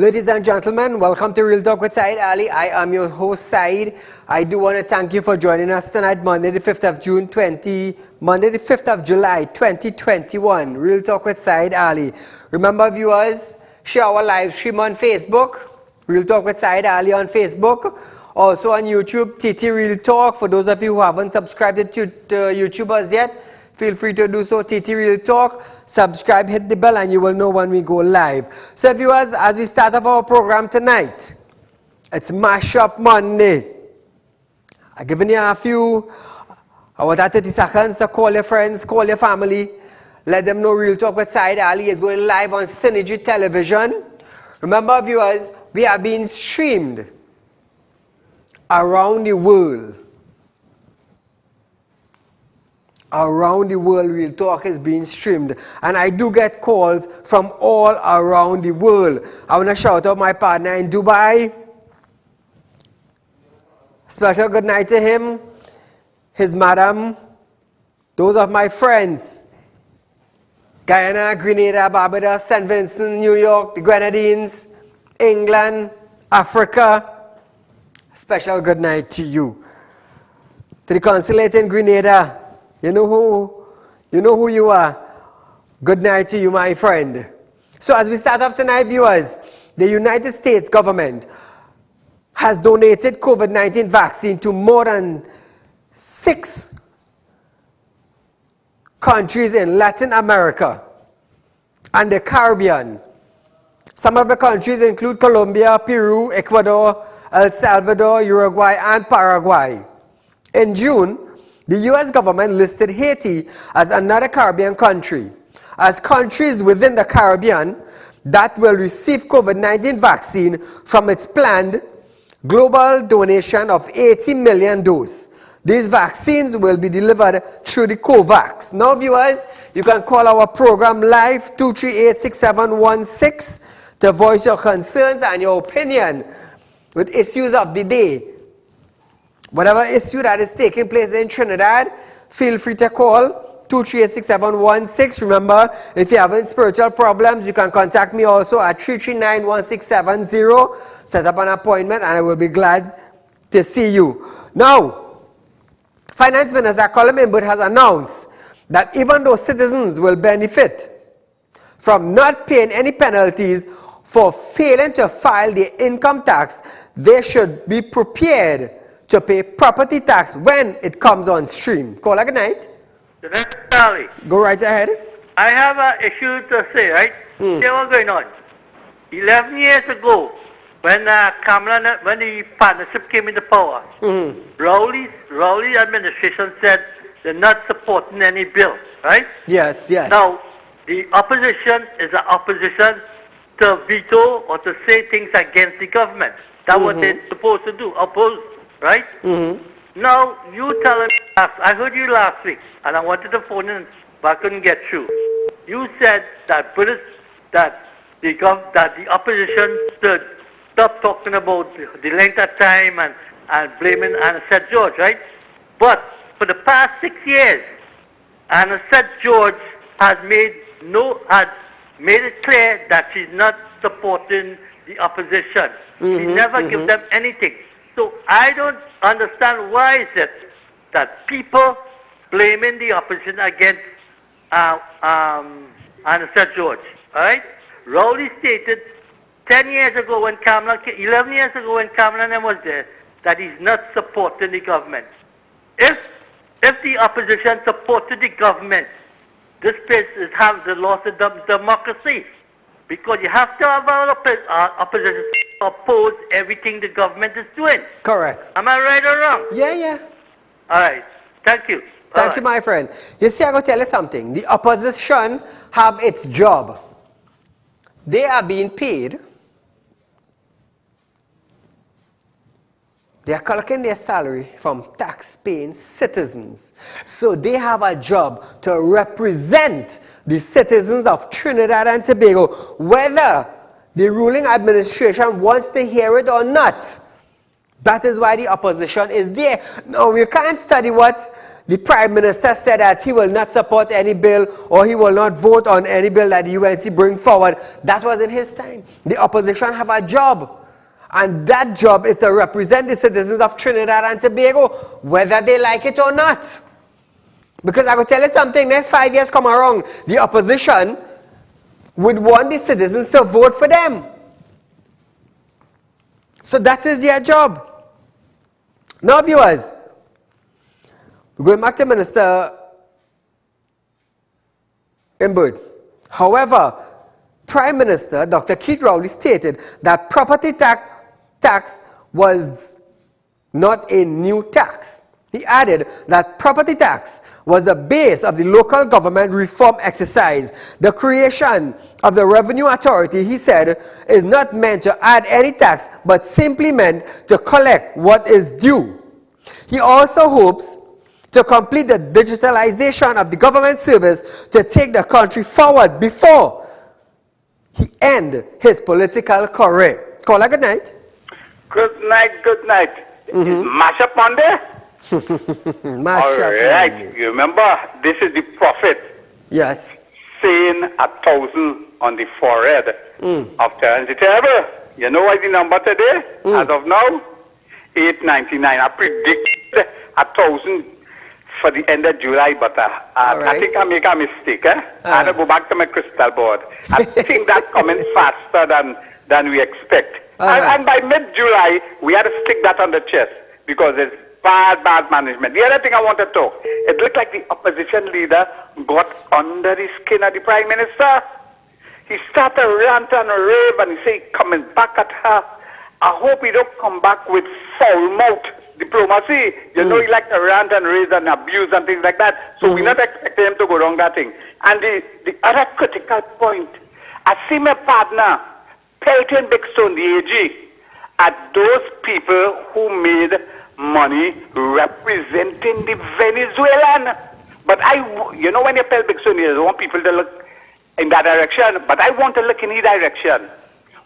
Ladies and gentlemen, welcome to Real Talk with Saieed Ali. I am your host, Saeed. I do want to thank you for joining us tonight, Monday the 5th of July 2021. Real Talk with Saieed Ali. Remember, viewers, share our live stream on Facebook, Real Talk with Saieed Ali on Facebook. Also on YouTube, TT Real Talk. For those of you who haven't subscribed to YouTubers yet, feel free to do so, TT Real Talk. Subscribe, hit the bell, and you will know when we go live. So viewers, as we start off our program tonight, it's Mashup Monday. I've given you a few, about 30 seconds to call your friends, call your family. Let them know Real Talk with Saieed Ali is going live on Synergy Television. Remember viewers, we are being streamed around the world. Around the world, Real Talk is being streamed. And I do get calls from all around the world. I want to shout out my partner in Dubai. Special good night to him, his madam, those of my friends. Guyana, Grenada, Barbados, St. Vincent, New York, the Grenadines, England, Africa. Special good night to you. To the consulate in Grenada. You know who you are. Good night to you, my friend. So as we start off tonight, viewers, the United States government has donated COVID-19 vaccine to more than 6 countries in Latin America and the Caribbean. Some of the countries include Colombia, Peru, Ecuador, El Salvador, Uruguay, and Paraguay. In June, the U.S. government listed Haiti as another Caribbean country. As countries within the Caribbean that will receive COVID-19 vaccine from its planned global donation of 80 million doses. These vaccines will be delivered through the COVAX. Now viewers, you can call our program live 238-6716 to voice your concerns and your opinion with issues of the day. Whatever issue that is taking place in Trinidad, feel free to call 238-6716. Remember, if you have any spiritual problems, you can contact me also at 339-1670. Set up an appointment and I will be glad to see you. Now, Finance Minister Colin Imbert has announced that even though citizens will benefit from not paying any penalties for failing to file their income tax, they should be prepared to pay property tax when it comes on stream. Caller, good night. Good night, Ali. Go right ahead. I have an issue to say, right? Here's what's going on. 11 years ago, when when the partnership came into power, Rowley's administration said they're not supporting any bill, right? Yes, yes. Now, the opposition is an opposition to veto or to say things against the government. That's what they're supposed to do, oppose. Right? Now, you tell me, I heard you last week, and I wanted to phone in, but I couldn't get through. You said that the opposition should stop talking about the length of time and blaming Anna St. George, right? But for the past 6 years, Anna St. George has made it clear that she's not supporting the opposition. She never gives them anything. So I don't understand why is it that people blaming the opposition against Anna St. George, all right? Rowley stated 11 years ago when Kamala was there, that he's not supporting the government. If the opposition supported the government, this place has the loss of democracy. Because you have to have our opposition oppose everything the government is doing. Correct. Am I right or wrong? Yeah, yeah. All right. Thank you. Thank you, my friend. You see, I'm going to tell you something. The opposition have its job. They are being paid. They are collecting their salary from tax-paying citizens. So they have a job to represent the citizens of Trinidad and Tobago, whether the ruling administration wants to hear it or not. That is why the opposition is there. Now, you can't study what the Prime Minister said that he will not support any bill or he will not vote on any bill that the UNC bring forward. That was in his time. The opposition have a job. And that job is to represent the citizens of Trinidad and Tobago, whether they like it or not. Because I will tell you something, next 5 years come around, the opposition would want the citizens to vote for them. So that is their job. Now, viewers, going back to Minister Imbert. However, Prime Minister Dr. Keith Rowley stated that property tax was not a new tax. He added that property tax was a base of the local government reform exercise. The creation of the Revenue Authority, he said, is not meant to add any tax, but simply meant to collect what is due. He also hopes to complete the digitalization of the government service to take the country forward before he ends his political career. Caller, good night. Good night, good night. Mash up on there? Mash up. Alright, you remember, this is the prophet. Yes. Saying 1,000 on the forehead of Terence the Terrible. You know what the number today? As of now? 899. I predict 1,000 for the end of July, but I think I make a mistake. I have to go back to my crystal board. I think that's coming faster than we expect. And by mid-July, we had to stick that on the chest because it's bad management. The other thing I want to talk, it looked like the opposition leader got under the skin of the Prime Minister. He started to rant and rave and he said, coming back at her. I hope he don't come back with foul mouth diplomacy. You know, he like to rant and rave and abuse and things like that. So we're not expecting him to go wrong that thing. And the other critical point, I see my partner, Pelton Bigstone, the AG, at those people who made money representing the Venezuelan. But you know when you tell Bigstone, you want people to look in that direction, but I want to look in the direction.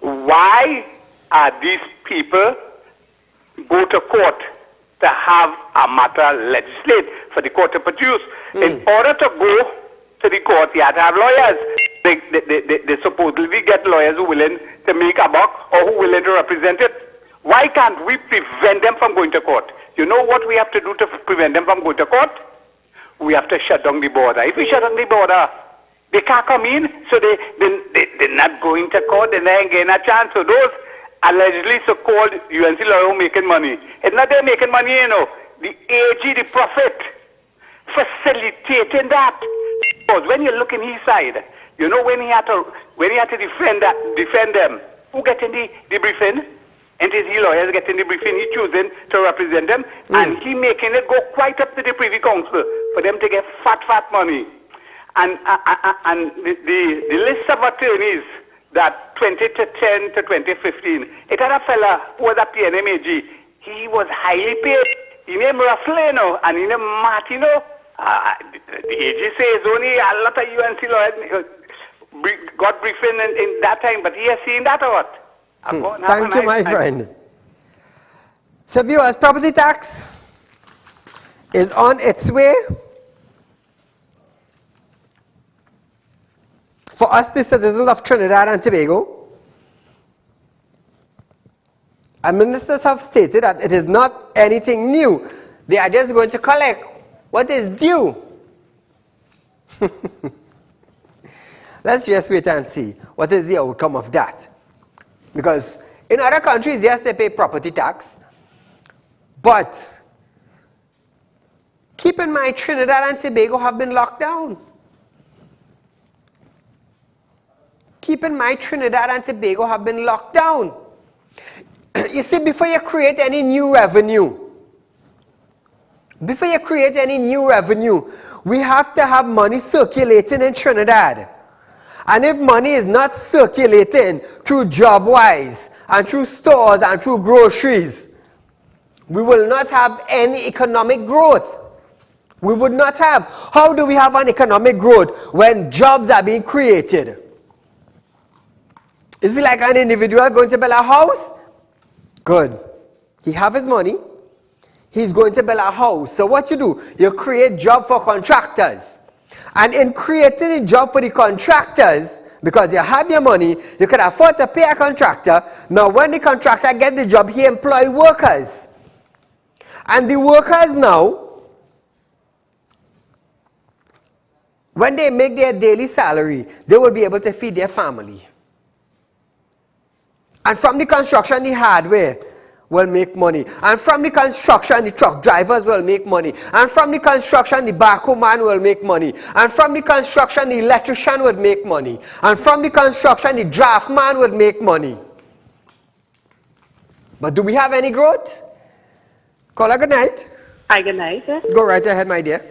Why are these people go to court to have a matter legislate for the court to produce? In order to go to the court, you have to have lawyers. They supposedly get lawyers who are willing to make a buck or who are willing to represent it. Why can't we prevent them from going to court? You know what we have to do to prevent them from going to court? We have to shut down the border. If we shut down the border, they can't come in, so they're not going to court, they're not getting a chance. So those allegedly so-called UNC lawyers making money, it's not they're making money, you know. The AG, the prophet, facilitating that. Because when you look in his side, you know when he had to defend them, who get in the briefing? And his lawyers get in the briefing, he choosing to represent them, and he making it go quite up to the Privy Council for them to get fat money. And the list of attorneys that 2010 to 2015, it had a fella who was a PNMAG. He was highly paid. He named Raffleno and he named Martino. The AG says only a lot of UNC lawyers got briefing in that time, but he has seen that or what? Thank you, my friend. So viewers, property tax is on its way. For us, the citizens of Trinidad and Tobago, and ministers have stated that it is not anything new. They are just going to collect what is due. Let's just wait and see what is the outcome of that. Because in other countries, yes, they pay property tax. But keep in mind, Trinidad and Tobago have been locked down. Keep in mind, Trinidad and Tobago have been locked down. You see, before you create any new revenue, we have to have money circulating in Trinidad. And if money is not circulating through JobWise and through stores and through groceries, we will not have any economic growth. We would not have. How do we have an economic growth when jobs are being created? Is it like an individual going to build a house? Good. He have his money. he's going to build a house. So what you do, you create job for contractors. And in creating a job for the contractors, because you have your money, you can afford to pay a contractor. Now when the contractor gets the job, he employs workers. And the workers now, when they make their daily salary, they will be able to feed their family. And from the construction, the hardware will make money. And from the construction, the truck drivers will make money. And from the construction, the backhoe man will make money. And from the construction, the electrician would make money. And from the construction, the draft man would make money. But do we have any growth? Caller, good night. Hi, good night. Go right ahead, my dear.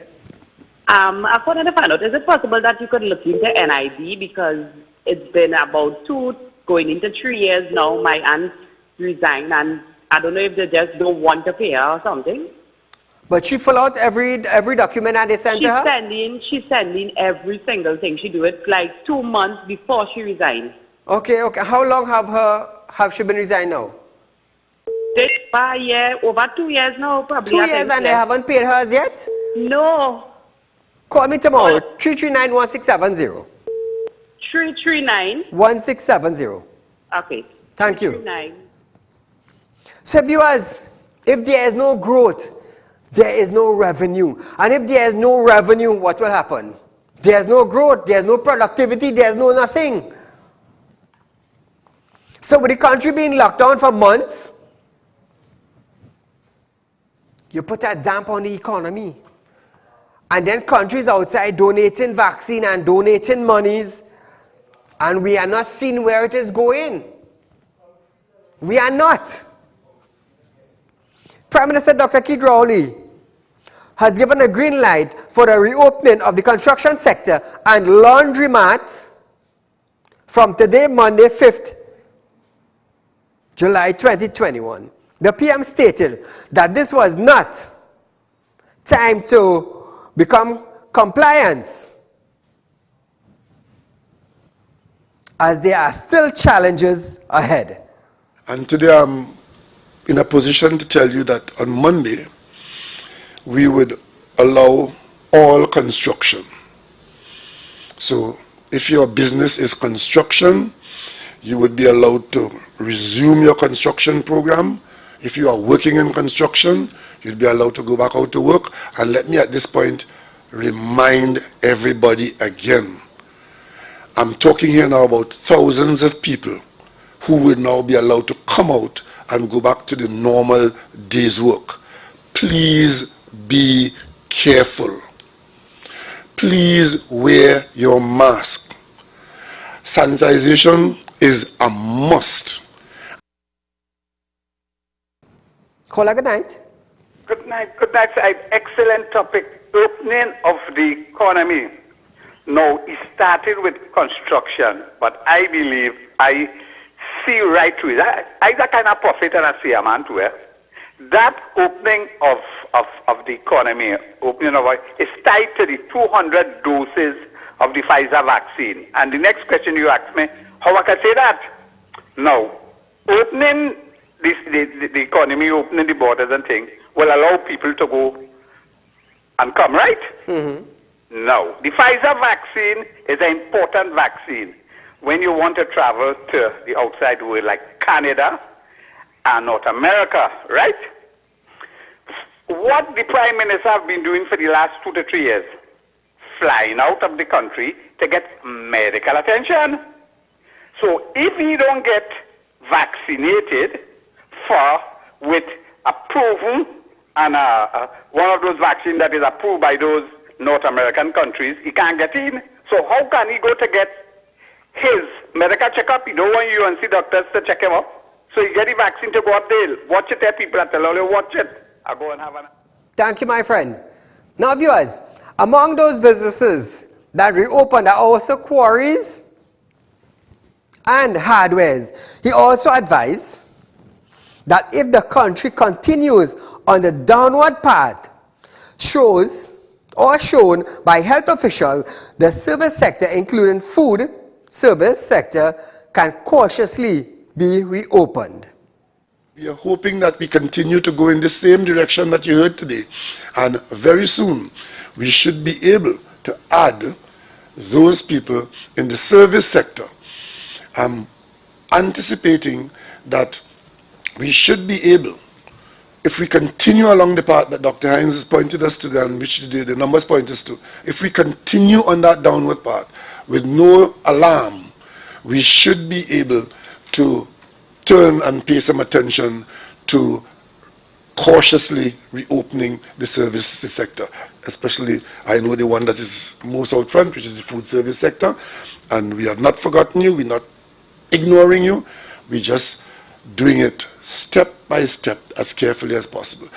I wanted to find out, is it possible that you could look into NID, because it's been about 2 going into 3 years now. My aunt resigned, and I don't know if they just don't want to pay her or something. But she fill out every document that they send to her? She's sending every single thing. She do it like 2 months before she resigned. Okay. How long have she been resigned now? Over 2 years now, probably. 2 years and they haven't paid her as yet? No. Call me tomorrow, 339-1670. 339? 1670. Okay. Thank you. 339. So viewers, if there is no growth, there is no revenue. And if there is no revenue, what will happen? There is no growth, there is no productivity, there is no nothing. So with the country being locked down for months, you put a damp on the economy. And then countries outside donating vaccine and donating monies, and we are not seeing where it is going. We are not. Prime Minister Dr. Saieed Ali has given a green light for the reopening of the construction sector and laundromats from today, Monday, 5th July 2021. The PM stated that this was not time to become compliant, as there are still challenges ahead. And today I'm in a position to tell you that on Monday we would allow all construction. So if your business is construction, you would be allowed to resume your construction program. If you are working in construction, you'd be allowed to go back out to work. And let me at this point remind everybody again, I'm talking here now about thousands of people who will now be allowed to come out and go back to the normal day's work. Please be careful. Please wear your mask. Sanitization is a must. Caller, good night. Good night, Said. Excellent topic. Opening of the economy. No, it started with construction, but I believe I see right through it. I'm a kind of prophet and a seer man too. That opening of the economy, is tied to the 200 doses of the Pfizer vaccine. And the next question you ask me, how I can say that? No. Opening the economy, opening the borders and things, will allow people to go and come, right? Mm-hmm. No. The Pfizer vaccine is an important vaccine when you want to travel to the outside world, like Canada and North America, right? What the Prime Minister have been doing for the last 2 to 3 years, flying out of the country to get medical attention. So if he don't get vaccinated with a proven and one of those vaccines that is approved by those North American countries, he can't get in. So how can he go to get his medical checkup? He don't want UNC doctors to check him up. So he get the vaccine to go up there. Watch it there, people. I tell you, watch it. I go and have an... Thank you, my friend. Now, viewers, among those businesses that reopened are also quarries and hardwares. He also advised that if the country continues on the downward path shown by health officials, the service sector, including food service sector, can cautiously be reopened. We are hoping that we continue to go in the same direction that you heard today. And very soon, we should be able to add those people in the service sector. I'm anticipating that we should be able, if we continue along the path that Dr. Hines has pointed us to and which the numbers point us to, if we continue on that downward path with no alarm, we should be able to turn and pay some attention to cautiously reopening the service sector, especially I know the one that is most out front, which is the food service sector, and we have not forgotten you, we're not ignoring you, we're just doing it step by step as carefully as possible.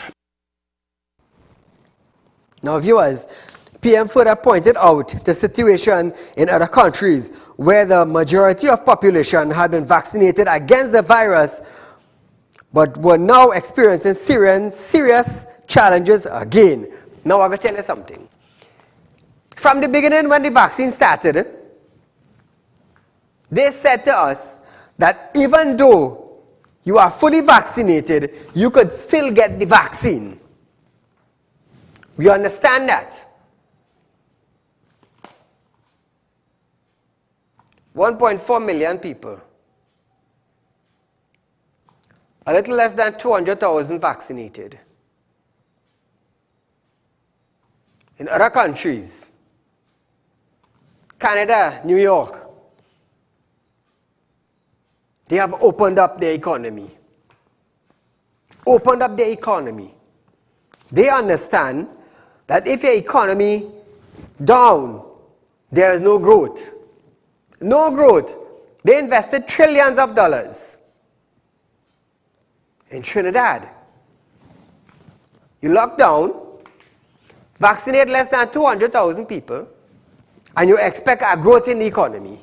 Now viewers, PM further pointed out the situation in other countries where the majority of population had been vaccinated against the virus but were now experiencing serious challenges again. Now I'm going to tell you something. From the beginning when the vaccine started, they said to us that even though you are fully vaccinated, you could still get the vaccine. We understand that. 1.4 million people. A little less than 200,000 vaccinated. In other countries, Canada, New York, they have opened up their economy. Opened up their economy. They understand that if your economy down, there is no growth. No growth. They invested trillions of dollars in Trinidad. You lock down, vaccinate less than 200,000 people, and you expect a growth in the economy.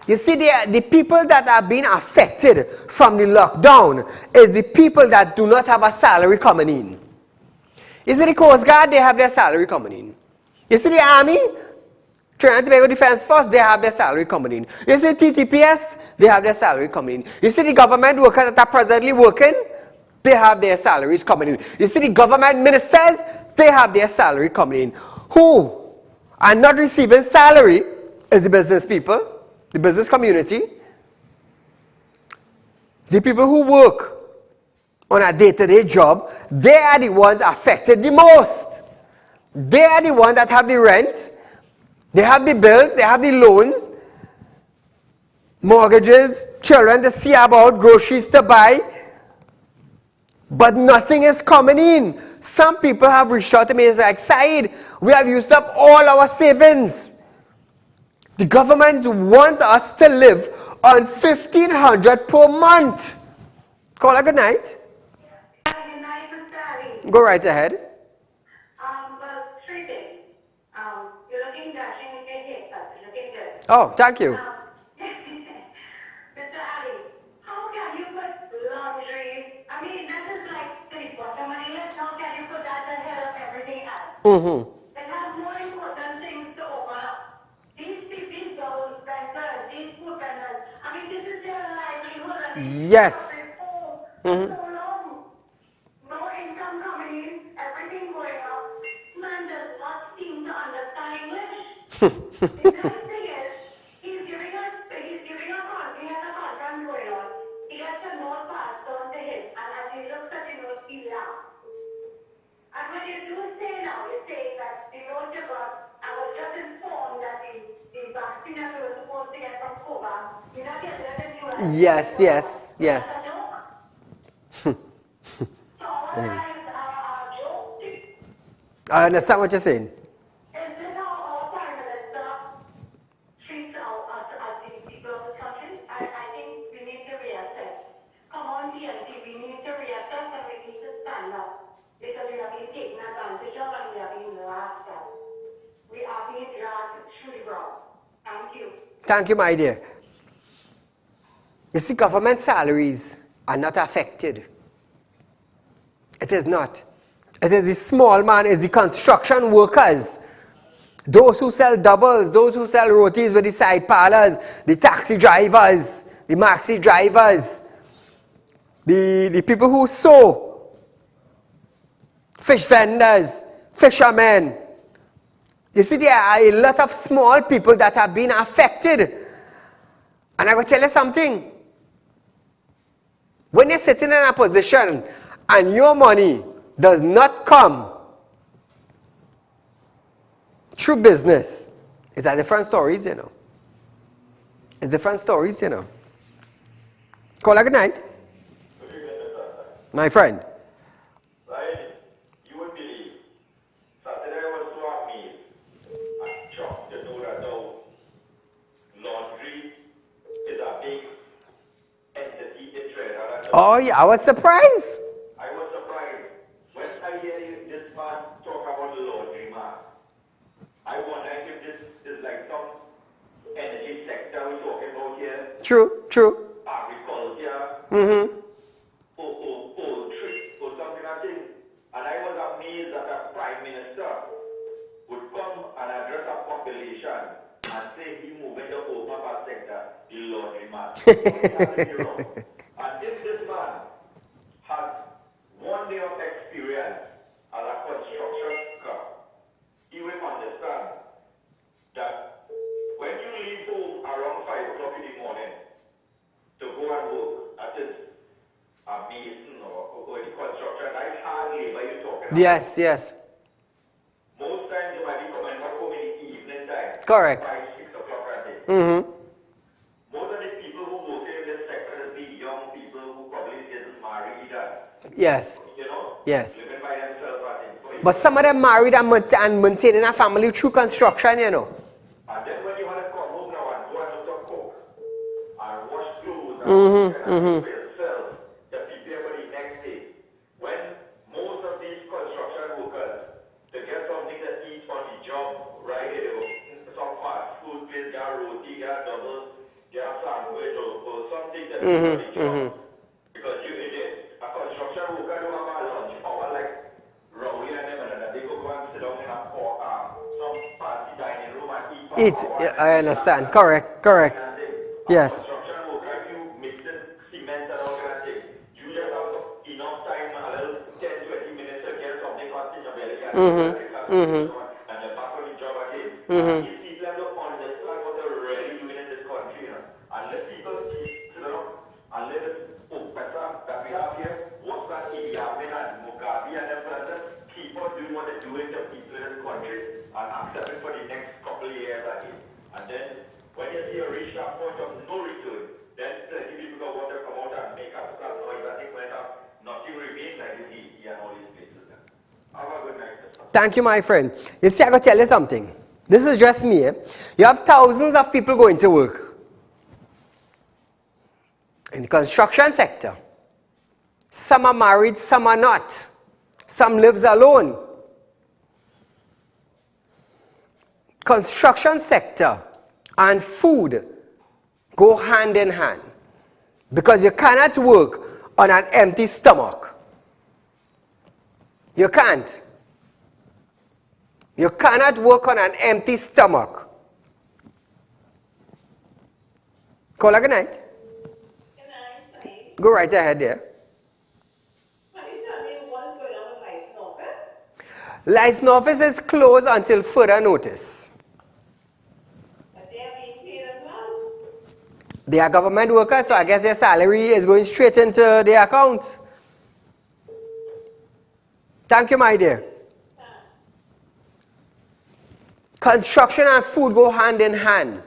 You see, the people that are being affected from the lockdown is the people that do not have a salary coming in. You see, the Coast Guard, they have their salary coming in. You see, the Army, Trinidad and Tobago Defense Force, they have their salary coming in. You see, TTPS, they have their salary coming in. You see, the government workers that are presently working, they have their salaries coming in. You see, the government ministers, they have their salary coming in. Who are not receiving salary is the business people, the business community, the people who work on a day-to-day job. They are the ones affected the most. They are the ones that have the rent, they have the bills, they have the loans, mortgages, children to see about, groceries to buy, but nothing is coming in. Some people have reached out to me and said, Saeed, we have used up all our savings. The government wants us to live on $1,500 per month. Call a good night. Good night, Mr. Ali. Go right ahead. Well, 3 things. You're looking dashing with your haircut. You're looking good. Oh, thank you. Mr. Ali, how can you put laundry? I mean, that is like the bottom of the list. How can you put that ahead of everything else? They have more important things to open up. These those vendors, these food vendors, I mean, this is their livelihood. I mean, Yes. so long. No income coming in, everything going up. Man does not seem to understand English. The next thing is, he's giving us he has a contract going on. He gets a note passed on to him, and as he looks at the note, he laughs. And when you do say now, you say that the note you got, I was just informed that the vaccine that we were supposed to get from Cuba, you're not getting it in the US. Yes, yes, yes. That's a joke. So what is a joke? I understand what you're saying. Is this how our Prime Minister treats us as the people of the country? I think we need to reassess. Come on, TNT, we need to reassess and we need to stand up. Because we are being taken advantage of and we are being laughed at. We are being dragged through the ground. Thank you. Thank you, my dear. You see, government salaries are not affected. It is not. It is the small man, it's the construction workers, those who sell doubles, those who sell rotis with the side parlors, the taxi drivers, the maxi drivers, the people who sew, fish vendors, fishermen. You see, there are a lot of small people that have been affected. And I will tell you something. When you're sitting in a position and your money does not come through business, it's a different stories, you know. It's different stories, you know. Call a good night. My friend. Right? You would believe. Saturday I was so amazed and shocked to know that now laundry is a big entity in Trinidad. Oh, yeah, I was surprised. I was surprised. When I hear this man talk about laundry, man, I wonder if this is like some energy sector we're talking about here. True, true. Agriculture. Poultry or something like that. And I was amazed that a prime minister would come and address a population and say he moving the overpass sector, the laundry man. And if this man has 1 day of experience as a construction worker, he will understand that when you leave home around 5 o'clock in the morning to go and work, that is a mason or the construction, that's hard labor you're talking about. Yes, yes. Most times you might be coming back home in the evening time. Correct. 5, 6 o'clock at night. Mm-hmm. Most of the people who work in this sector is the young people who probably isn't married either. Yes. You know? Yes. Living by themselves, I think. But some of them married and maintaining a family through construction, you know. And then when you want to come home now and go and do cook and wash clothes and for yourself, the prepare for the next day. When most of these construction workers, to get something to eat on the job, right? Some fast food place, get roti, get double, get sandwich or something to eat on the job. Because a construction worker don't have a lunch hour like Rowley and them, and they go and sit down in some fancy dining room and eat. Eat, I understand. Correct, correct. Yes. Construction worker, you mixing cement and all kind of thing. You just have enough time, a little 10, 20 minutes to get something hot in your belly and then back on the job again. These people don't understand what they're really doing in this country. Unless people keep, unless professor that we have here, what's that Idi and Mugabe and them person, keep on doing what they're doing to people in this country and accept it for the next couple of years again. And then when you see a reach that point of no return, then plenty people go want to come out and make up some noise. I think when nothing remains like the DC and all these places. Have a good night. Thank you, my friend. You see, I got to tell you something. This is just me. You have thousands of people going to work in the construction sector. Some are married, some are not. Some lives alone. Construction sector and food go hand in hand, because you cannot work on an empty stomach. You can't. You cannot work on an empty stomach. Call a good night. Good night, Saeed. Go right ahead there. Can you tell me what's going on with license office? License office is closed until further notice. But they are being paid as well. They are government workers, so I guess their salary is going straight into their accounts. Thank you, my dear. Construction and food go hand in hand.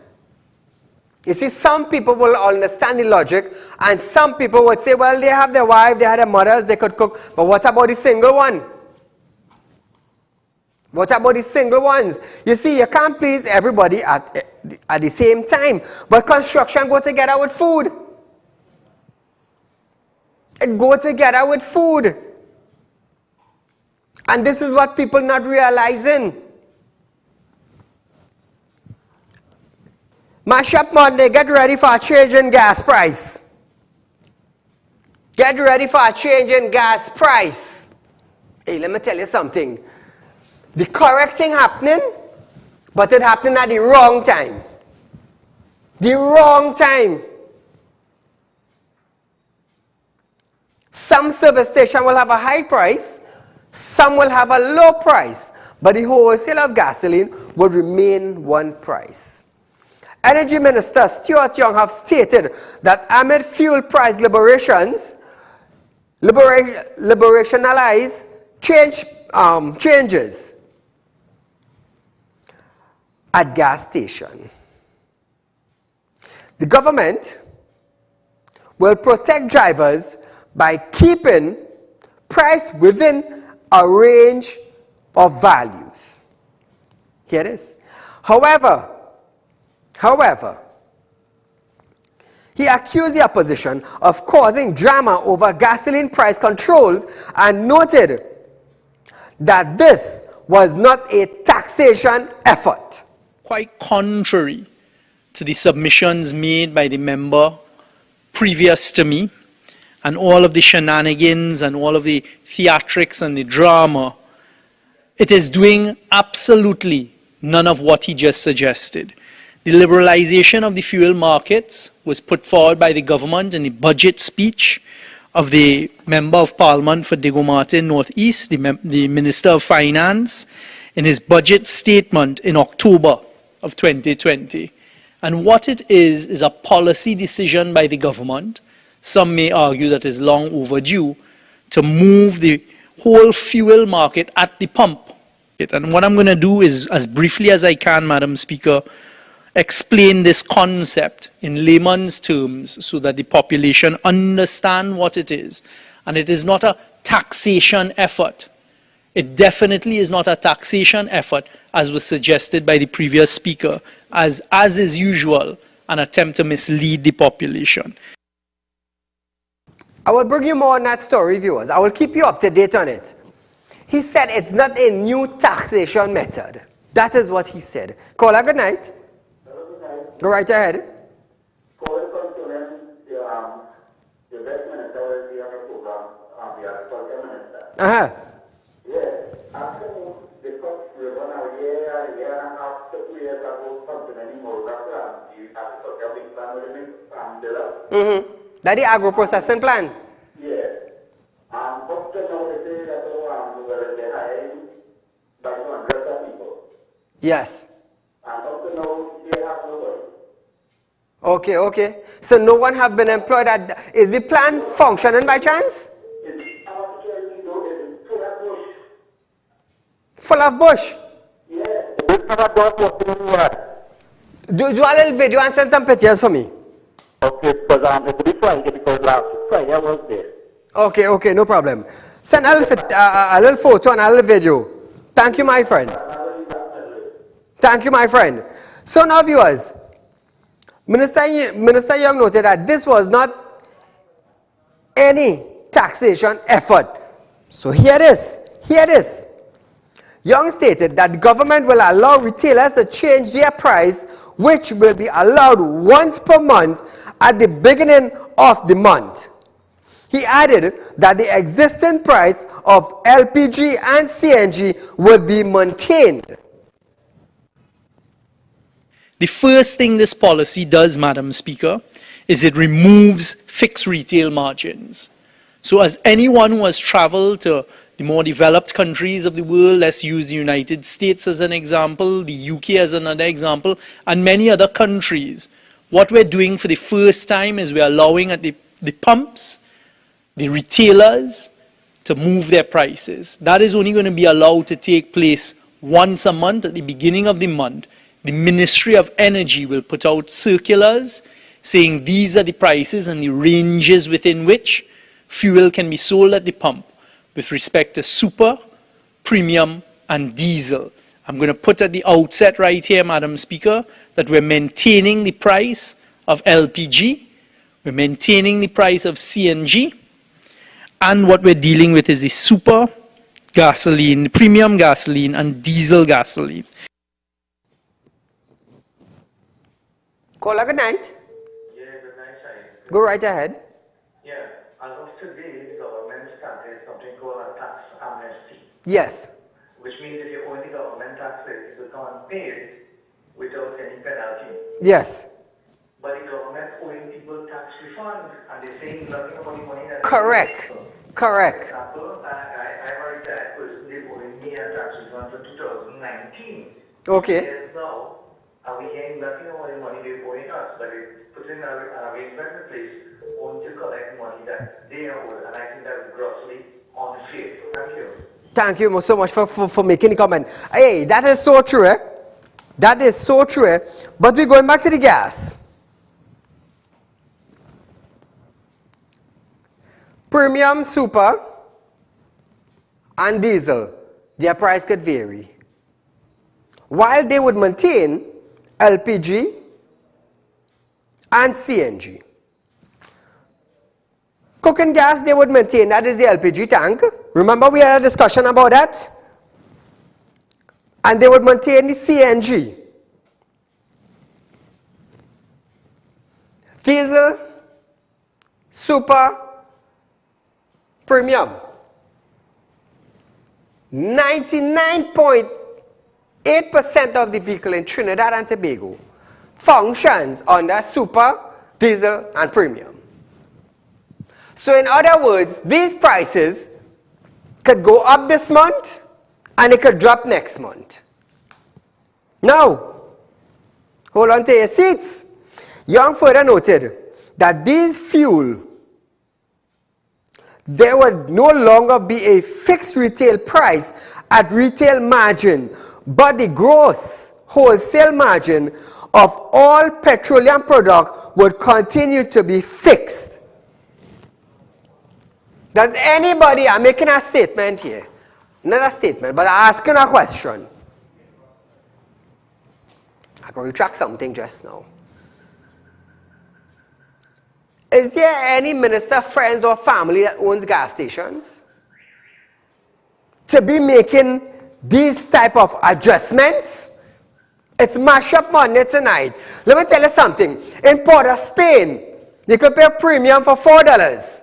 You see, some people will understand the logic, and some people would say, well, they have their wife, they have their mothers, they could cook. But what about the single one? What about the single ones? You see, you can't please everybody at the same time. But construction go together with food. It go together with food. And this is what people not realizing. Mash up Monday, get ready for a change in gas price. Get ready for a change in gas price. Hey, let me tell you something. The correct thing happening, but it happening at the wrong time. The wrong time. Some service station will have a high price, some will have a low price, but the wholesale of gasoline will remain one price. Energy Minister Stuart Young have stated that amid fuel price liberationalize changes at gas station. The government will protect drivers by keeping price within a range of values. Here it is. However, he accused the opposition of causing drama over gasoline price controls and noted that this was not a taxation effort. Quite contrary to the submissions made by the member previous to me, and all of the shenanigans and all of the theatrics and the drama, it is doing absolutely none of what he just suggested. The liberalization of the fuel markets was put forward by the government in the budget speech of the Member of Parliament for Diego Martin North East, the Minister of Finance, in his budget statement in October of 2020. And what it is a policy decision by the government, some may argue that is long overdue, to move the whole fuel market at the pump. And what I'm going to do is, as briefly as I can, Madam Speaker, explain this concept in layman's terms so that the population understand what it is. And it is not a taxation effort. It definitely is not a taxation effort, as was suggested by the previous speaker, as is usual, an attempt to mislead the population. I will bring you more on that story, viewers. I will keep you up to date on it. He said it's not a new taxation method. That is what he said. Caller, good night. Go right ahead. Calling concerning the best minister will be on the program, the agriculture minister. Uh-huh. Yes, after because we run a year and a half to 2 years ago, concerning Moruga plan, the agriculture big plan will be developed. Mm-hmm. That's the agro-processing plan. Yes. And up to now, they say that they hired by hundreds of people. Yes. And up to now, they have nobody. Okay. So no one have been employed at... Is the plan functioning by chance? It's our security though, it's full of bush. Full of bush? Yes. It's not a dog walking anywhere. Do a little video and send some pictures for me. Okay, because it will be Friday because last Friday I was there. Okay, no problem. Send a little photo and a little video. Thank you, my friend. Thank you, my friend. So now, viewers, Minister Young noted that this was not any taxation effort. So here it is. Young stated that the government will allow retailers to change their price, which will be allowed once per month at the beginning of the month. He added that the existing price of LPG and CNG would be maintained. The first thing this policy does, Madam Speaker, is it removes fixed retail margins. So as anyone who has traveled to the more developed countries of the world, let's use the United States as an example, the UK as another example, and many other countries, what we're doing for the first time is we're allowing at the pumps, the retailers, to move their prices. That is only going to be allowed to take place once a month at the beginning of the month. The Ministry of Energy will put out circulars saying these are the prices and the ranges within which fuel can be sold at the pump with respect to super, premium, and diesel. I'm going to put at the outset right here, Madam Speaker, that we're maintaining the price of LPG, we're maintaining the price of CNG, and what we're dealing with is the super gasoline, premium gasoline, and diesel gasoline. Caller, good night. Yeah, good night, Saieed. Go right ahead. Yeah, as of today, the government started something called a tax amnesty, Yes. which means if you owe the government taxes, you can't pay it without any penalty. Yes. but the government owing people tax refunds, and they're saying nothing about the money that Correct. Correct. For example, I'm a retired person, they're owing me a tax refund for 2019. Okay. Years now, and we hearing nothing about the money they're owing us, but they put in an arrangement in place only to collect money that they are owed, and I think that's grossly unfair. Thank you. Thank you so much for making the comment. Hey, that is so true, eh? That is so true, eh? But we're going back to the gas. Premium, super, and diesel, their price could vary. While they would maintain LPG and CNG. Cooking gas, they would maintain, that is the LPG tank. Remember we had a discussion about that? And they would maintain the CNG. Diesel, super, premium. 99.8% of the vehicle in Trinidad and Tobago functions under super, diesel, and premium. So in other words, these prices could go up this month and it could drop next month. Now, hold on to your seats. Young further noted that these fuel, there would no longer be a fixed retail price at retail margin, but the gross wholesale margin of all petroleum products would continue to be fixed. Does anybody, I'm making a statement here, not a statement, but I'm asking a question. I can retract something just now. Is there any minister, friends, or family that owns gas stations to be making these type of adjustments? It's mash up Monday tonight. Let me tell you something. In Port of Spain, you could pay a premium for $4.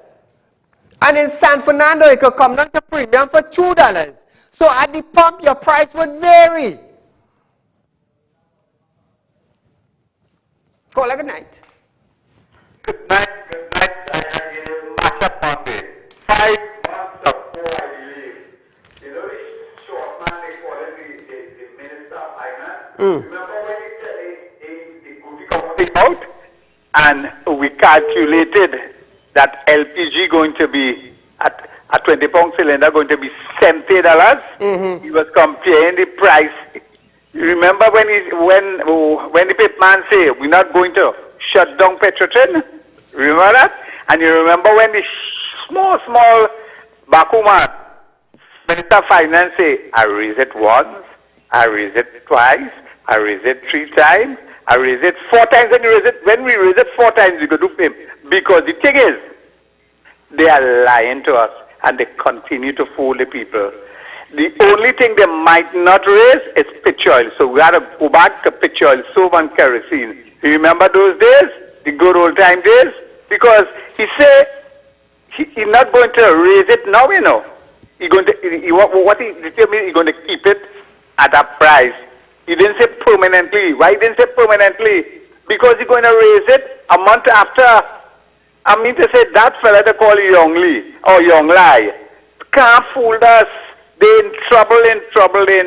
And in San Fernando, it could come down to premium for $2. So at the pump, your price would vary. Call it good night. Good night. I match up Monday. 5 months ago, I believe. You know, the short man, they call him the Minister of Finance. Remember when he came out? And we calculated that LPG going to be at a 20-pound cylinder going to be $70. He was comparing the price. You remember when the paper man say we're not going to shut down Petrotrin? Remember that? And you remember when the small Baku man, Minister of Finance say, I raise it once, I raise it twice, I raise it 3 times, I raise it 4 times, and when we raise it 4 times, we go do him. Because the thing is, they are lying to us, and they continue to fool the people. The only thing they might not raise is pitch oil. So we got to go back to pitch oil, soap and kerosene. You remember those days? The good old time days? Because he said he's not going to raise it now, you know. He's going to, what he determined, he's going to keep it at that price. He didn't say permanently. Why he didn't say permanently? Because he's going to raise it a month after. I mean to say that fella they call Young Lee or Young Lai can't fool us. They're in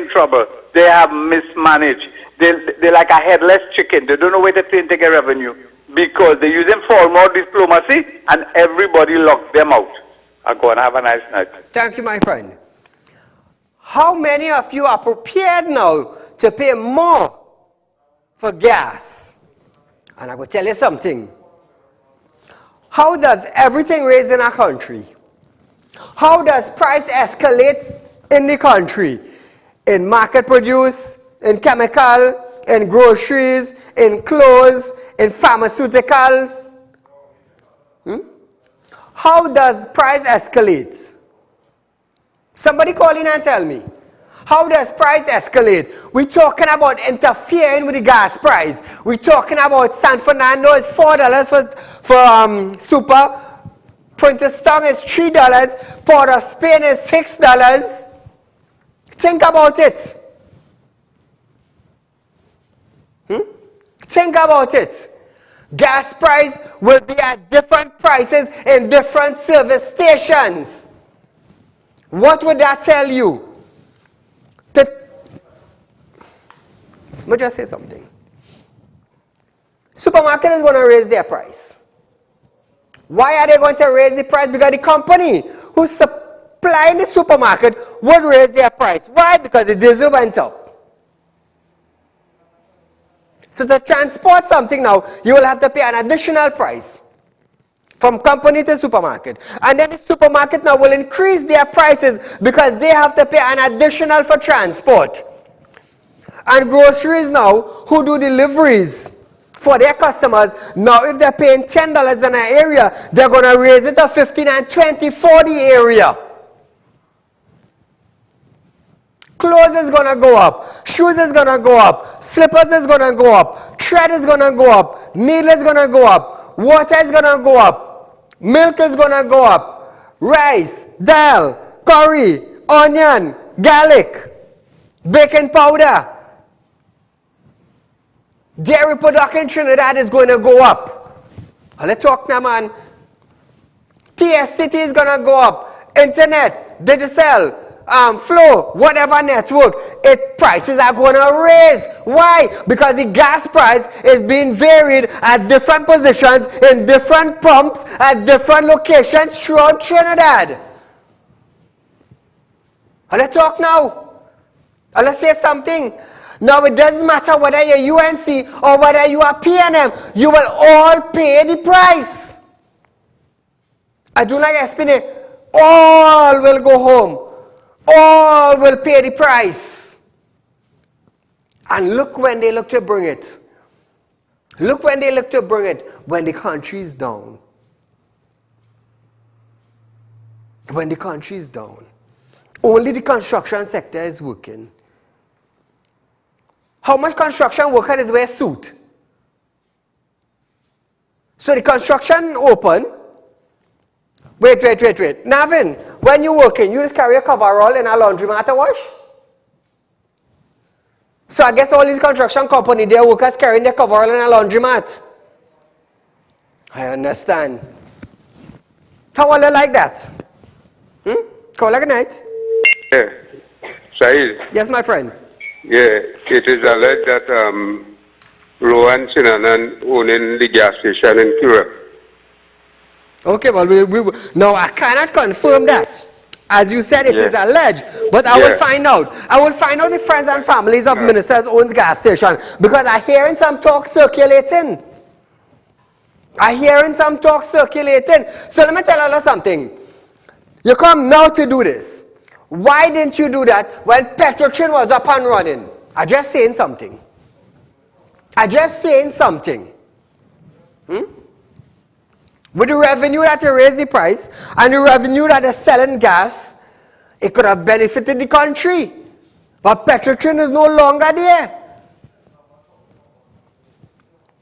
trouble. They have mismanaged. They're like a headless chicken. They don't know where to take a revenue because they're using formal diplomacy and everybody locked them out. I'm going to have a nice night. Thank you, my friend. How many of you are prepared now to pay more for gas? And I will tell you something. How does everything raise in our country? How does price escalate in the country? In market produce, in chemical, in groceries, in clothes, in pharmaceuticals? How does price escalate? Somebody call in and tell me. How does price escalate? We're talking about interfering with the gas price. We're talking about San Fernando is $4 for super. Princeton is $3. Port of Spain is $6. Think about it. Think about it. Gas price will be at different prices in different service stations. What would that tell you? Let me just say something. Supermarket is going to raise their price. Why are they going to raise the price? Because the company who's supplying the supermarket would raise their price. Why? Because the diesel went up. So to transport something now, you will have to pay an additional price from company to supermarket. And then the supermarket now will increase their prices because they have to pay an additional for transport. And groceries now, who do deliveries for their customers, now if they're paying $10 in an area, they're going to raise it to $15 and $20 for the area. Clothes is going to go up, shoes is going to go up, slippers is going to go up, thread is going to go up, needle is going to go up, water is going to go up, milk is going to go up, rice, dal, curry, onion, garlic, baking powder. Dairy production in Trinidad is going to go up. Let's talk now, man. TSTT is going to go up. Internet, digital, flow, whatever network, prices are going to raise. Why? Because the gas price is being varied at different positions, in different pumps, at different locations throughout Trinidad. Let's talk now. Let's say something. Now it doesn't matter whether you're UNC or whether you are PNM, you will all pay the price. I do like explaining, all will go home. All will pay the price. And look when they look to bring it. Look when they look to bring it, when the country is down. When the country is down. Only the construction sector is working. How much construction worker is wear suit? So the construction open. Wait. Navin, when you working, you just carry a coverall in a laundromat to wash? So I guess all these construction companies, their workers carrying their coverall in a laundromat. I understand. How are they like that? Call like a night? Yeah. Saeed. Yes, my friend. Yeah, it is alleged that Rowan Sinanan owning the gas station in Kura. Okay, well, no, I cannot confirm that. As you said, it is alleged, but I will find out. I will find out the friends and families of ministers owns gas station, because I'm hearing some talk circulating. So let me tell you something. You come now to do this. Why didn't you do that when Petrotrin was up and running? I'm just saying something. With the revenue that you raise the price and the revenue that is selling gas, it could have benefited the country. But Petrotrin is no longer there.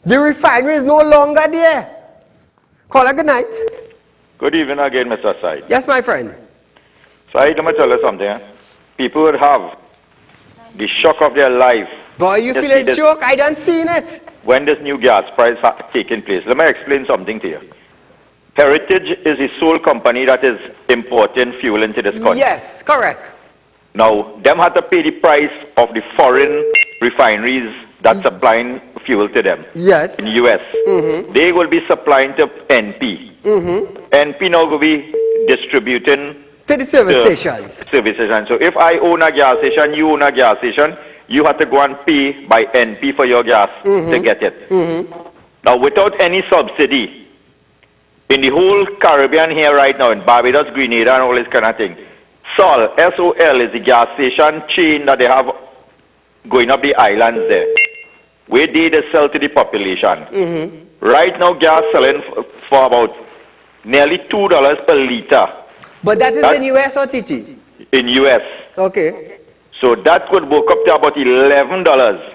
The refinery is no longer there. Call it good night. Good evening again, Mr. Said. Yes, my friend. Said, let me tell you something. People would have the shock of their life. Boy, you feel a joke? I done seen it. When this new gas price taking place. Let me explain something to you. Heritage is the sole company that is importing fuel into this country. Yes, correct. Now, them have to pay the price of the foreign refineries that supplying fuel to them. Yes. In the US. They will be supplying to NP. NP now will be distributing to the service stations. So if I own a gas station, you own a gas station, you have to go and pay by NP for your gas to get it. Now, without any subsidy, in the whole Caribbean here right now, in Barbados, Grenada, and all this kind of thing, SOL, S-O-L, is the gas station chain that they have going up the islands there, where they sell to the population. Right now, gas selling for about nearly $2 per liter. But that is in US or TT? In US. Okay. So that could work up to about $11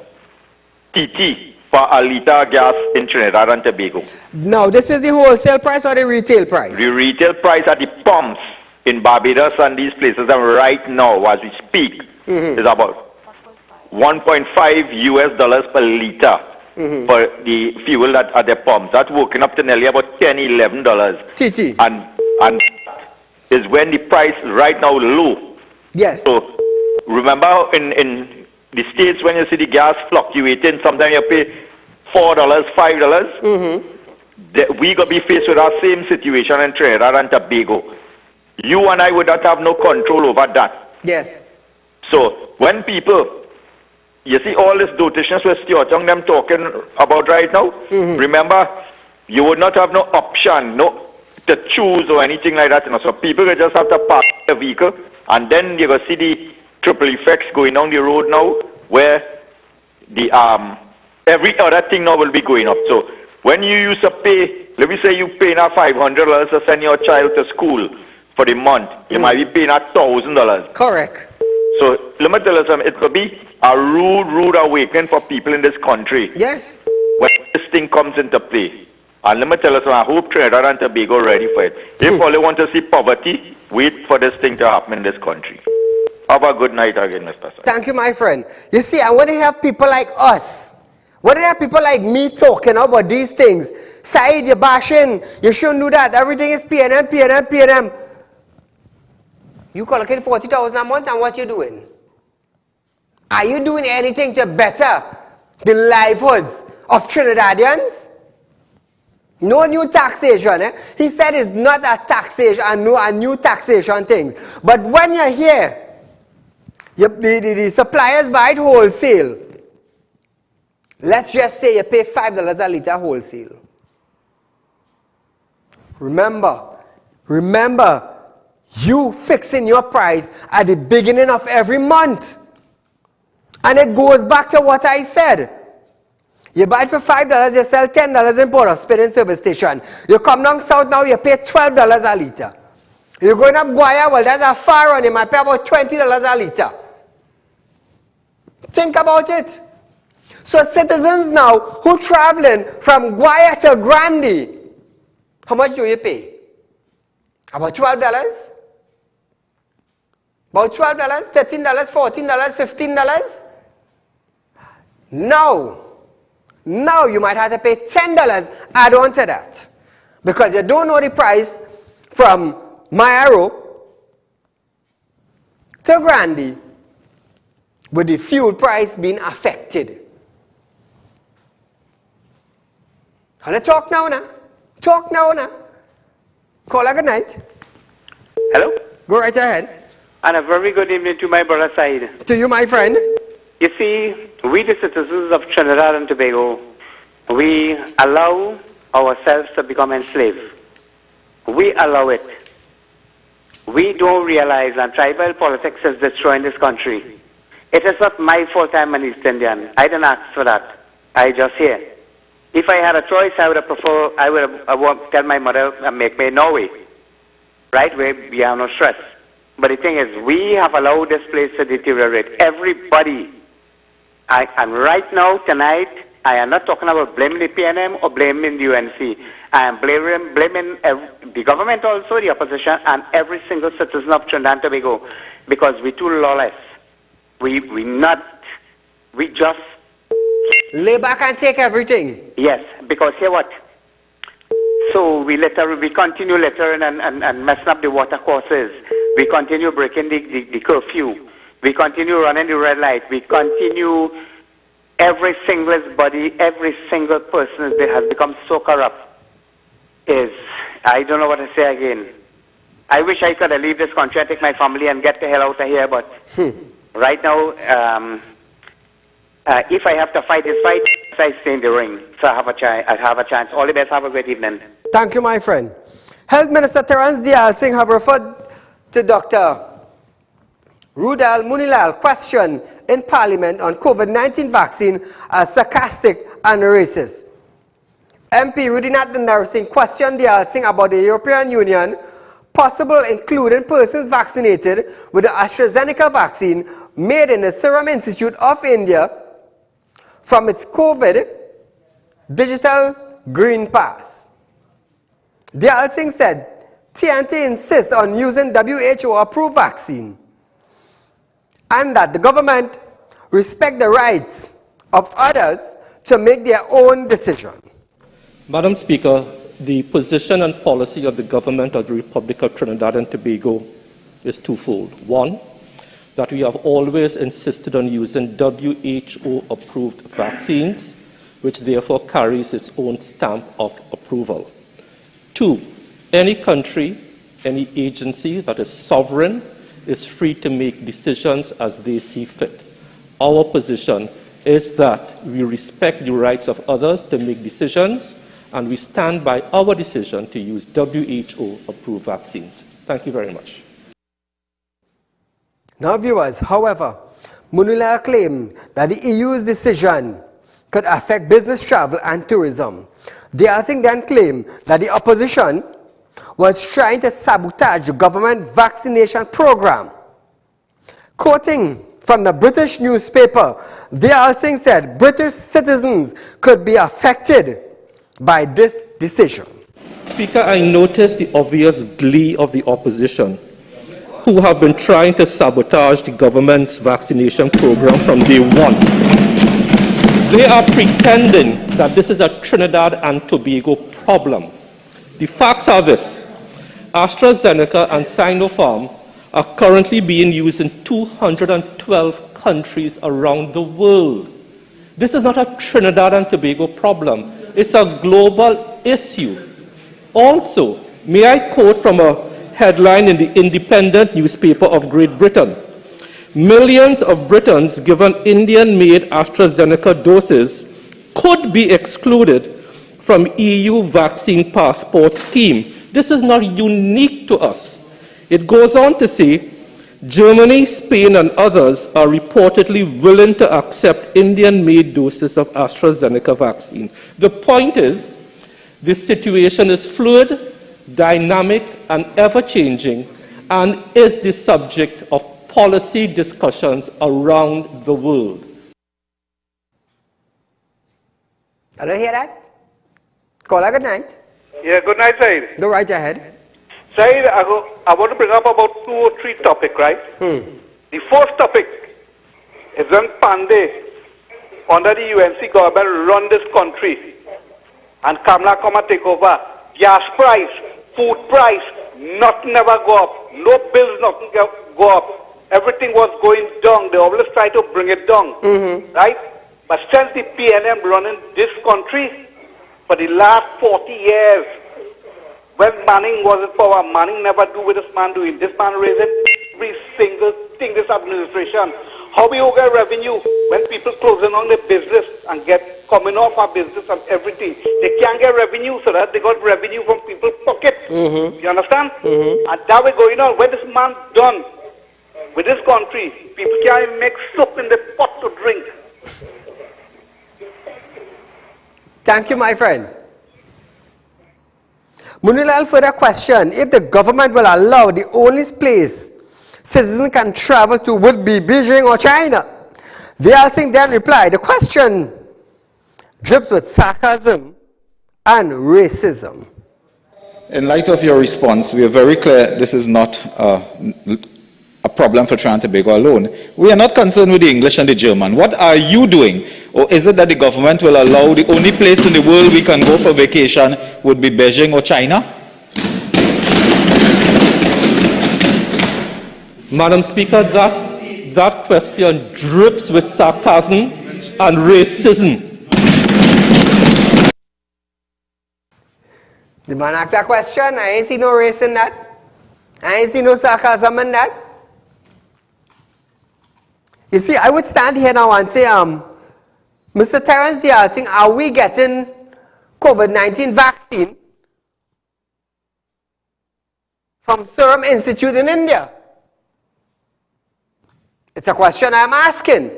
TT for a liter of gas in Trinidad and Tobago. Now, this is the wholesale price or the retail price? The retail price at the pumps in Barbados and these places, and right now, as we speak, is about $1.5 US per liter for the fuel at their pumps. That's working up to nearly about $10, $11. TT. And is when the price right now low. Yes. So remember in the States when you see the gas fluctuating, sometimes you pay $4, $5. We gonna be faced with our same situation in Trinidad and Tobago. You and I would not have no control over that. Yes. So when people, you see all this dotations with Stuart Young them talking about right now, remember, you would not have no option, no to choose or anything like that. You know? So people will just have to park the vehicle, and then you're gonna see the triple effects going on the road now, where the every other thing now will be going up. So when you used to pay, let me say you pay now $500 to send your child to school for the month, you might be paying $1,000. Correct. So let me tell you something, it will be a rude awakening for people in this country. Yes. When this thing comes into play. And let me tell you something, I hope Trinidad and Tobago are ready for it. If all you want to see poverty, wait for this thing to happen in this country. Have a good night again, Mr. Said. Thank you, my friend. You see, I want to have people like us. When I have people like me talking about these things, Saeed, you're bashing, you shouldn't do that, everything is PNM. You collecting 40,000 a month, and what you doing? Are you doing anything to better the livelihoods of Trinidadians? No new taxation. He said it's not a taxation, a new taxation things. But when you're here, the suppliers buy it wholesale. Let's just say you pay $5 a litre wholesale. Remember, you fixing your price at the beginning of every month. And it goes back to what I said. You buy it for $5, you sell $10 in Port of Spain service station. You come down south now, you pay $12 a litre. You're going up Guaya, well, that's a far run, you might pay about $20 a litre. Think about it. So citizens now who traveling from Guaya to Grande, how much do you pay? About $12? About $12, $13, $14, $15? Now you might have to pay $10 add on to that. Because you don't know the price from Mayaro to Grande with the fuel price being affected. Let's talk now. Call a good night. Hello? Go right ahead. And a very good evening to my brother Saeed. To you, my friend. You see, we the citizens of Trinidad and Tobago, we allow ourselves to become enslaved. We allow it. We don't realize that tribal politics is destroying this country. It is not my fault I'm an East Indian. I didn't ask for that. I just here. If I had a choice, I would have tell my mother make me in Norway. Right? We have no stress. But the thing is, we have allowed this place to deteriorate. Everybody. And right now, tonight, I am not talking about blaming the PNM or blaming the UNC. I am blaming the government also, the opposition, and every single citizen of Trinidad and Tobago, because we're too lawless. We just lay back and take everything. Yes, because hear what? So we continue littering and messing up the water courses. We continue breaking the curfew. We continue running the red light. We continue every single body, every single person that has become so corrupt. I don't know what to say again. I wish I could leave this country and take my family and get the hell out of here, but right now, if I have to fight this fight, I stay in the ring. So I have a chance. All the best. Have a great evening. Thank you, my friend. Health Minister Terence Dial Singh have referred to Dr. Rudal Munilal question in Parliament on COVID-19 vaccine as sarcastic and racist. MP Rudinat Narsingh questioned Dial Singh about the European Union possible including persons vaccinated with the AstraZeneca vaccine made in the Serum Institute of India from its COVID digital green pass. Dial Singh said TNT insists on using WHO approved vaccine and that the government respect the rights of others to make their own decision. Madam Speaker, the position and policy of the government of the Republic of Trinidad and Tobago is twofold. One, that we have always insisted on using WHO-approved vaccines, which therefore carries its own stamp of approval. Two, any country, any agency that is sovereign is free to make decisions as they see fit. Our position is that we respect the rights of others to make decisions, and we stand by our decision to use WHO-approved vaccines. Thank you very much. Now, viewers, however, Munulal claimed that the EU's decision could affect business travel and tourism. The Alsing then claimed that the opposition was trying to sabotage the government vaccination program. Quoting from the British newspaper, the Alsing said British citizens could be affected by this decision. Speaker, I noticed the obvious glee of the opposition, who have been trying to sabotage the government's vaccination program from day one. They are pretending that this is a Trinidad and Tobago problem. The facts are this: AstraZeneca and Sinopharm are currently being used in 212 countries around the world. This is not a Trinidad and Tobago problem. It's a global issue. Also, may I quote from a headline in the Independent newspaper of Great Britain: millions of Britons given Indian-made AstraZeneca doses could be excluded from EU vaccine passport scheme. This is not unique to us. It goes on to say, Germany, Spain, and others are reportedly willing to accept Indian-made doses of AstraZeneca vaccine. The point is, this situation is fluid, dynamic, and ever-changing, and is the subject of policy discussions around the world. Hello, hear that? Caller, good night. Yeah, good night, Said. Go right ahead. Said, I want to bring up about 2 or 3 topics, right? The first topic is when Pandey, under the UNC government, run this country, and Kamala come and take over. Gas price, food price, nothing ever go up. No bills, nothing go up. Everything was going down. They always try to bring it down, right? But since the PNM running this country for the last 40 years, when Manning was in power, Manning never do what this man doing. This man raising every single thing, this administration. How we will get revenue when people closing on their business and coming off our business and everything? They can't get revenue, so that they got revenue from people's pocket. You understand? And that way going on. When this man done with this country, people can't even make soup in the pot to drink. Thank you, my friend. Munulal further question, if the government will allow the only place citizens can travel to would be Beijing or China. The Alsing then replied, the question drips with sarcasm and racism. In light of your response, we are very clear this is not a problem for Trinidad and Tobago alone. We are not concerned with the English and the German. What are you doing? Or is it that the government will allow the only place in the world we can go for vacation would be Beijing or China? Madam Speaker, that question drips with sarcasm and racism. The man asked a question, I ain't see no race in that. I ain't see no sarcasm in that. You see, I would stand here now and say, Mr. Terence Alsing, are we getting COVID-19 vaccine from Serum Institute in India? It's a question I am asking.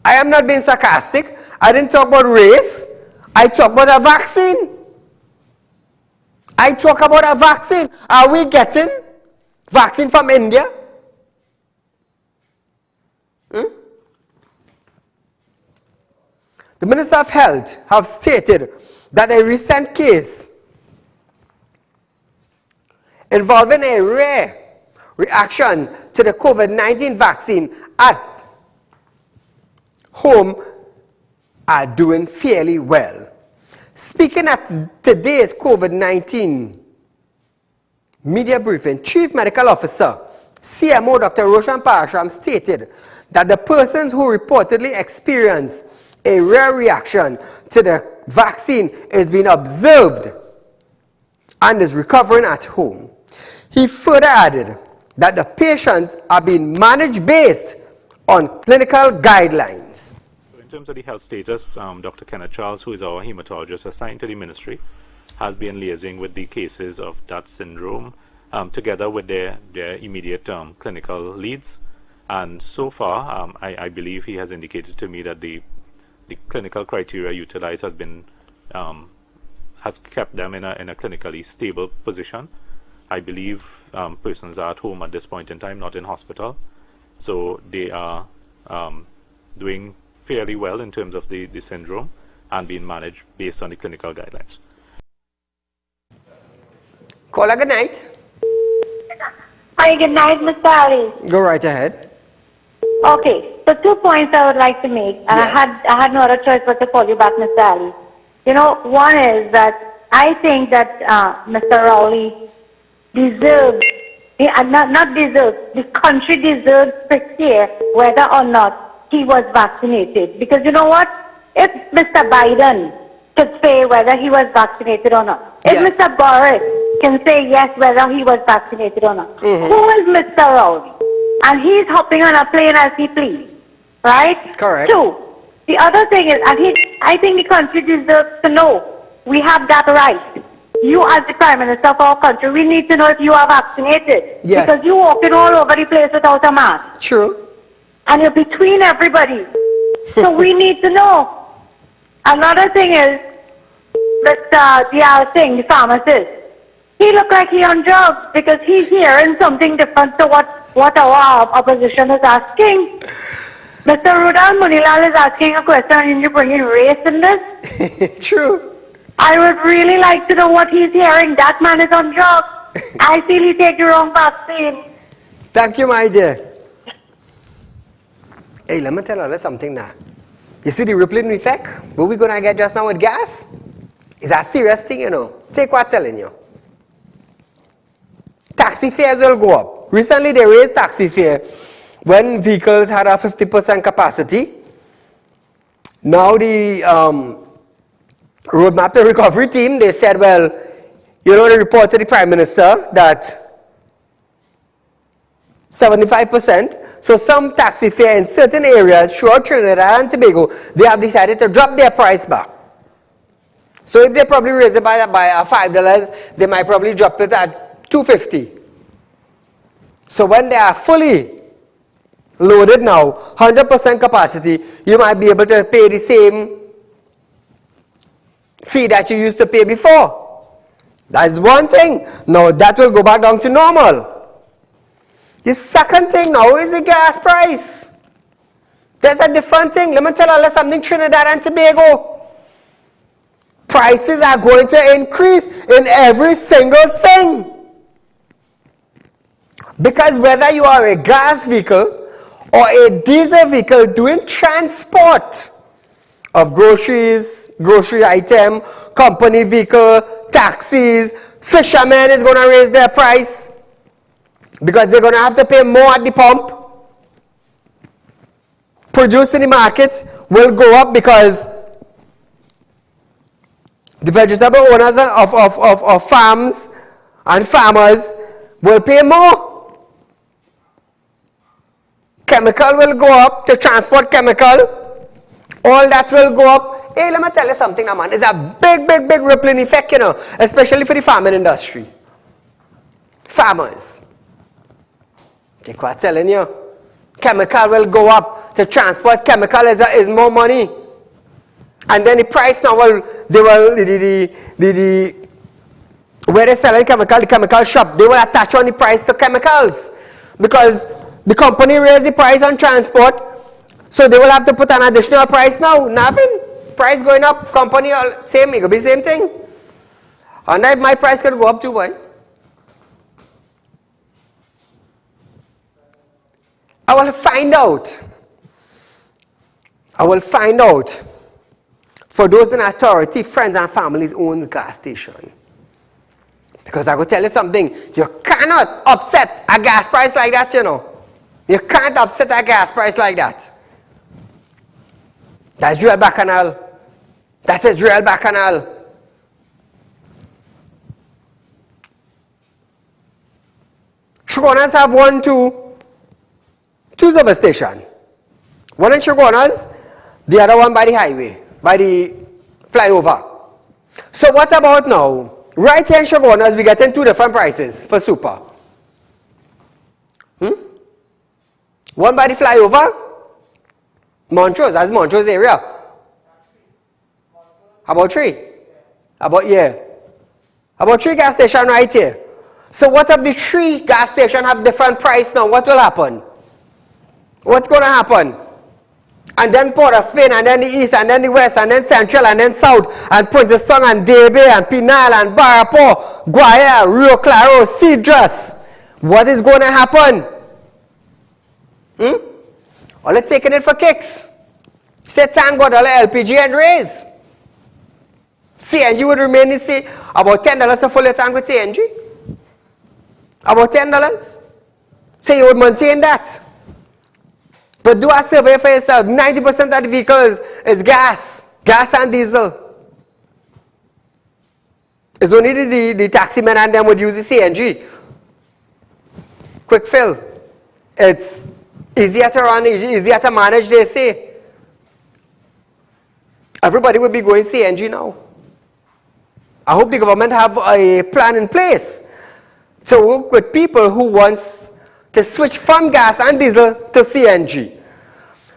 I am not being sarcastic. I didn't talk about race. I talk about a vaccine. I talk about a vaccine. Are we getting vaccine from India? The Minister of Health have stated that a recent case involving a rare reaction to the COVID-19 vaccine at home are doing fairly well. Speaking at today's COVID-19 media briefing, Chief Medical Officer, CMO Dr. Roshan Parashram stated that the persons who reportedly experienced a rare reaction to the vaccine is being observed and is recovering at home. He further added that the patients are being managed based on clinical guidelines. In terms of the health status, Dr. Kenneth Charles, who is our hematologist assigned to the ministry, has been liaising with the cases of that syndrome together with their immediate clinical leads. And so far, I believe he has indicated to me that the clinical criteria utilized has kept them in a clinically stable position. I believe persons are at home at this point in time, not in hospital. So they are doing fairly well in terms of the syndrome and being managed based on the clinical guidelines. Caller, good night. Hi, good night, Mr. Ali. Go right ahead. Okay, so 2 points I would like to make, and I had no other choice but to call you back, Mr. Ali. You know, one is that I think that Mr. Rowley deserves, not deserves, the country deserves to care whether or not he was vaccinated. Because you know what? If Mr. Biden could say whether he was vaccinated or not, if Mr. Boris can say yes whether he was vaccinated or not, who is Mr. Rowley? And he's hopping on a plane as he please, right? Correct. 2, the other thing is, and I think the country deserves to know, we have that right. You as the Prime Minister of our country, we need to know if you are vaccinated. Yes. Because you're walking all over the place without a mask. True. And you're between everybody. So we need to know. Another thing is, the pharmacist. He looked like he on drugs because he's hearing something different to what our opposition is asking. Mr. Rudal Munilal is asking a question and you're bringing race in this? True. I would really like to know what he's hearing. That man is on drugs. I feel he take the wrong vaccine. Thank you, my dear. Hey, let me tell you something now. You see the rippling effect? What we're going to get just now with gas? It's a serious thing, you know. Take what I'm telling you. Taxi fares will go up. Recently, they raised taxi fare when vehicles had a 50% capacity. Now the Roadmap to Recovery team, they said, well, you know, they reported to the Prime Minister that 75%. So some taxi fare in certain areas, throughout Trinidad and Tobago, they have decided to drop their price back. So if they probably raise it by $5, they might probably drop it at $2.50. So when they are fully loaded now, 100% capacity, you might be able to pay the same fee that you used to pay before. That is one thing. Now that will go back down to normal. The second thing now is the gas price. There's a different thing. Let me tell you something, Trinidad and Tobago. Prices are going to increase in every single thing. Because whether you are a gas vehicle or a diesel vehicle doing transport of groceries, grocery item, company vehicle, taxis, fishermen is going to raise their price because they're going to have to pay more at the pump. Produce in the market will go up because the vegetable owners of farms and farmers will pay more. Chemical will go up to transport chemical. All that will go up. Hey, let me tell you something now, man. It's a big rippling effect, you know, especially for the farming industry. Farmers. They quite telling you. Chemical will go up to transport chemical is more money. And then the price now will, where they're selling chemical, the chemical shop, they will attach on the price to chemicals. Because the company raised the price on transport, so they will have to put an additional price now. Nothing. Price going up, company same, it could be same thing. And if my price could go up too, boy. I will find out for those in authority, friends and families own the gas station. Because I will tell you something, you cannot upset a gas price like that, you know. You can't upset a gas price like that. That's real bacchanal. That is real bacchanal. Shogunas have two service stations. One in Shogunas, the other one by the highway, by the flyover. So what about now? Right here in Shogunas, we getting two different prices for super. One by the flyover, Montrose, that's Montrose area. How about three? About three gas stations right here. So what if the three gas stations have different price now? What will happen? What's going to happen? And then Port of Spain, and then the East, and then the West, and then Central, and then South, and Princeton, and Debe, and Pinal, and Barapo, Guaya, Rio Claro, Cedros. What is going to happen? Or let's taking it for kicks. Say, thank God, all LPG and raise. CNG would remain the same. About $10 to fill your tank with CNG. About $10. Say you would maintain that. But do a survey for yourself. 90% of the vehicles is gas. Gas and diesel. It's only the taxi men and them would use the CNG. Quick fill. It's easier to run, easier to manage, they say. Everybody would be going CNG now. I hope the government have a plan in place to work with people who wants to switch from gas and diesel to CNG.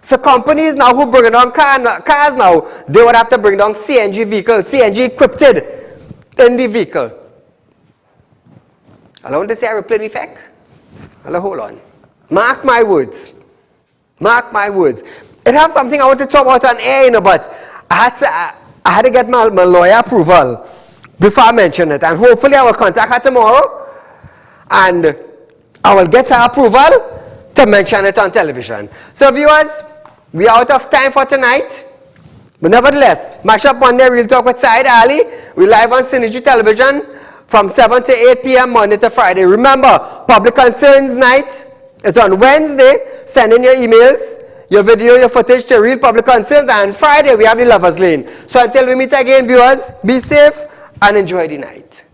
So companies now who bring down cars now, they would have to bring down CNG vehicles, CNG equipped in the vehicle. I want to say aeroplane effect. Hold on. Mark my words. Mark my words. It has something I want to talk about on air, you know, but I had to get my lawyer approval before I mention it. And hopefully I will contact her tomorrow and I will get her approval to mention it on television. So viewers, we are out of time for tonight. But nevertheless, Mashup Monday Real Talk with Saieed Ali. We're live on Synergy Television from 7 to 8 p.m. Monday to Friday. Remember, Public Concerns Night is on Wednesday. Send in your emails, your video, your footage to Real Public Concerns. And Friday, we have the Lovers Lane. So until we meet again, viewers, be safe and enjoy the night.